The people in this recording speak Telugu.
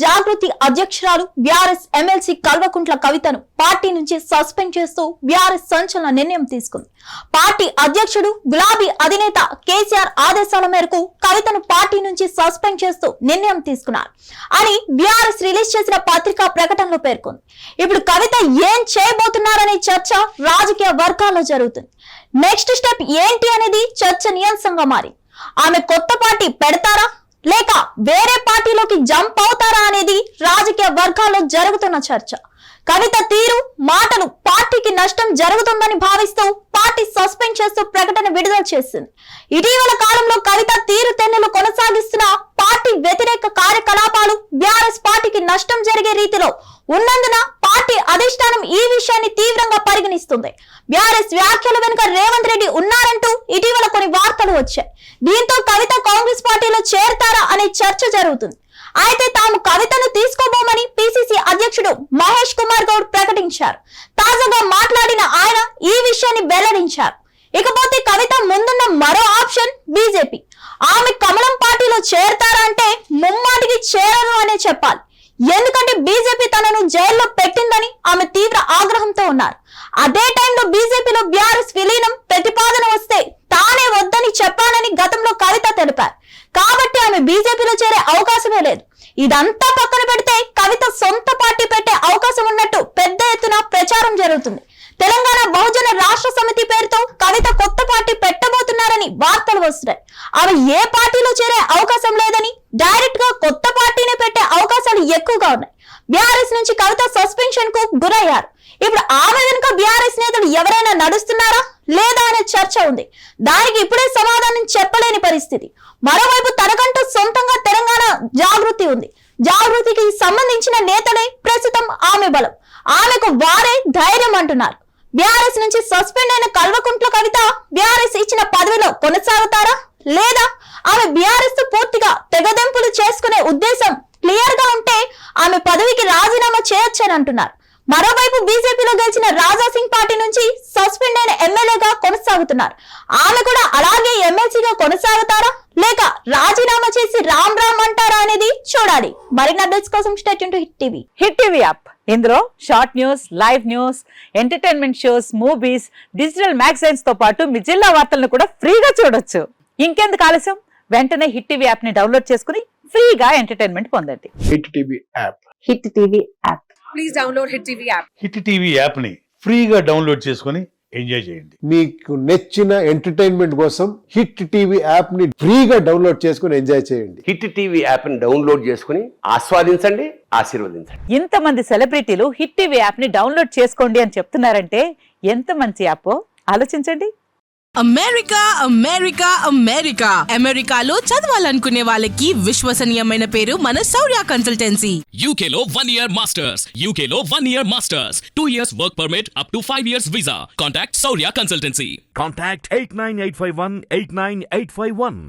జాగృతి అధ్యక్షురాలు బీఆర్ఎస్ ఎమ్మెల్సీ కల్వకుంట్ల కవితను పార్టీ నుంచి సస్పెండ్ చేస్తూ బీఆర్ఎస్ సంచలన నిర్ణయం తీసుకుంది. పార్టీ అధ్యక్షుడు గులాబీ అధినేత కేసీఆర్ ఆదేశాల మేరకు కవితను పార్టీ నుంచి సస్పెండ్ చేస్తూ నిర్ణయం తీసుకున్నారు అని బీఆర్ఎస్ రిలీజ్ చేసిన పత్రికా ప్రకటనలో పేర్కొంది. ఇప్పుడు కవిత ఏం చేయబోతున్నారనే చర్చ రాజకీయ వర్గాల్లో జరుగుతుంది. నెక్స్ట్ స్టెప్ ఏంటి అనేది చర్చనీయాంశంగా మారి ఆమె కొత్త పార్టీ పెడతారా లేక వేరే పార్టీలోకి జంప్ అవుతారా అనేది రాజకీయ వర్గాల్లో జరుగుతున్న చర్చ. కవిత తీరు మాటలు పార్టీకి నష్టం జరుగుతుందని భావిస్తూ పార్టీ సస్పెండ్ చేస్తూ ప్రకటన విడుదల చేసింది. ఇటీవల కాలంలో కవిత తీరు తెన్నులు కొనసాగిస్తున్న పార్టీ వ్యతిరేక కార్యకలాపాలు బీఆర్ఎస్ పార్టీకి నష్టం జరిగే రీతిలో ఉన్నందున పార్టీ అధిష్టానం ఈ విషయాన్ని తీవ్రంగా పరిగణిస్తుంది. బీఆర్ఎస్ వ్యాఖ్యల వెనుక రేవంత్ రెడ్డి ఉన్నారంటూ ఇటీవల కొన్ని వార్తలు వచ్చాయి. దీంతో కవిత కాంగ్రెస్ పార్టీలో చేరతారా అనే చర్చ జరుగుతుంది. అయితే తాము కవితను తీసుకోబోమని పిసిసి అధ్యక్షుడు మహేష్ కుమార్ గౌడ్ ప్రకటించారు. తాజాగా మాట్లాడిన ఆయన ఈ విషయాన్ని వెల్లడించారు. ఇకపోతే కవిత ముందున్న మరో ఆప్షన్ బీజేపీ. ఆమె కమలం పార్టీలో చేరతారా అంటే ముమ్మాటికి చేరను అనే చెప్పాలి. ఎందుకంటే బీజేపీ తనను జైల్లో పెట్టిందని ఆమె తీవ్ర ఆగ్రహంతో ఉన్నారు. అదే టైంలో బీజేపీలో బీఆర్ఎస్ విలీనం ప్రతిపాదన వస్తే తానే వద్దని చెప్పానని గతంలో కవిత తెలిపారు. కాబట్టి ఆమె బీజేపీలో చేరే అవకాశమే లేదు. ఇదంతా పక్కన పెడితే కవిత సొంత పార్టీ పెట్టే అవకాశం ఉన్నట్టు పెద్ద ఎత్తున ప్రచారం జరుగుతుంది. తెలంగాణ బహుజన రాష్ట్ర సమితి పేరుతో కవిత కొత్త పార్టీ పెట్టబోతున్నారని వార్తలు వస్తున్నాయి. ఆమె ఏ పార్టీలో చేరే అవకాశం లేదని డైరెక్ట్ గా కొత్త పార్టీని పెట్టే అవకాశాలు ఎక్కువగా ఉన్నాయి. బీఆర్ఎస్ నుంచి కవిత సస్పెన్షన్ కు గురయ్యారు. ఇప్పుడు ఆమె వెనుక బీఆర్ఎస్ నేతలు ఎవరైనా నడుస్తున్నారా లేదా అనే చర్చ ఉంది. దానికి ఇప్పుడే సమాధానం చెప్పలేని పరిస్థితి. మరోవైపు తనకంటూ సొంతంగా తెలంగాణ జాగృతి ఉంది. జాగృతికి సంబంధించిన నేతలే ప్రస్తుతం ఆమె బలం. ఆమెకు వారే ధైర్యం అంటున్నారు. బీఆర్ఎస్ నుంచి సస్పెండ్ అయిన కల్వకుంట్ల కవిత బీఆర్ఎస్ ఇచ్చిన పదవిలో కొనసాగుతారా లేదా ఆమె బీఆర్ఎస్ తో పూర్తిగా తెగదెంపులు చేసుకునే ఉద్దేశం క్లియర్ గా ఉంటే ఆమె పదవికి రాజీనామా చేయొచ్చని అంటున్నారు. మరోవైపు బీజేపీలో గెలిచిన రాజా సింగ్ పార్టీ నుంచి సస్పెండ్ అయిన ఎమ్మెల్యేగా కొనసాగుతున్నారు. ఆమె కూడా అలాగే ఎమ్మెల్సీగా కొనసాగుతారా లేక రాజీనామా చేసి రామ్ రామ్ అంటారా అనేది చూడాలి. మరిన్ని అప్డేట్స్ కోసం stay tune to hit TV. Hit TV app ఇందులో short news, live news, entertainment shows, movies, digital magazines తో పాటు మీ జిల్లా వార్తలను కూడా ఫ్రీగా చూడొచ్చు. ఇంకెందుకు ఆలస్యం, వెంటనే హిట్ టీవీ యాప్ ని డౌన్లోడ్ చేసుకుని ఫ్రీగా ఎంటర్టైన్మెంట్ పొందండి. Hit TV app. Hit TV app. Please download hit TV app. Hit TV app ని ఫ్రీగా డౌన్లోడ్ చేసుకుని ఎంజాయ్ చేయండి. మీకు నచ్చిన ఎంటర్టైన్మెంట్ కోసం హిట్ టీవీ యాప్ ని ఫ్రీగా డౌన్లోడ్ చేసుకుని ఎంజాయ్ చేయండి. హిట్ టీవీ యాప్ ని డౌన్లోడ్ చేసుకుని ఆస్వాదించండి, ఆశీర్వదించండి. ఇంతమంది సెలబ్రిటీలు హిట్ టీవీ యాప్ ని డౌన్లోడ్ చేసుకోండి అని చెప్తున్నారంటే ఎంత మంచి యాప్ ఆలోచించండి. అమెరికా అమెరికా అమెరికా అమెరికాలో చదవాలనుకునే వాళ్ళకి విశ్వసనీయమైన పేరు మన శౌర్య కన్సల్టెన్సీ. UK లో 1 year masters, UK లో 1 year masters, 2 years work permit up to 5 years visa. Contact Saurya Consultancy. Contact 89851 89851.